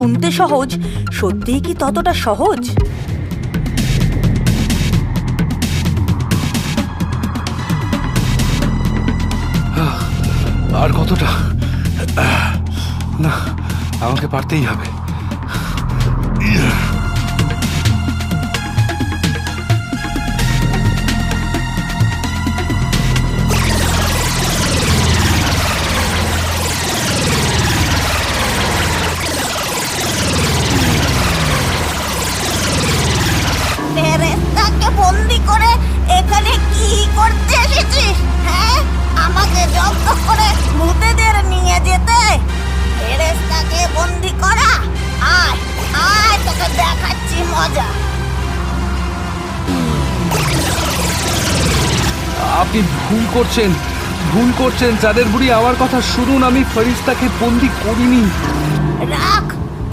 শুনতে সহজ, সত্যিই কি ততটা সহজ? আর কতটা? না, আমাকে পারতেই হবে। ফেরেশতাকে বন্দি করে এখানে কি করতে এসেছিস? হ্যাঁ, আমাকে জব্দ করে ভূতেদের নিয়ে যেতে? ফেরেশতাকে বন্দি করা? আয় আয়, তোকে দেখাচ্ছি মজা। আপনি ভুল করছেন, ভুল করছেন। চাঁদের বুড়ি, আমার কথা শুনুন, আমি ফেরেশতাকে বন্দি করিনি। রাখ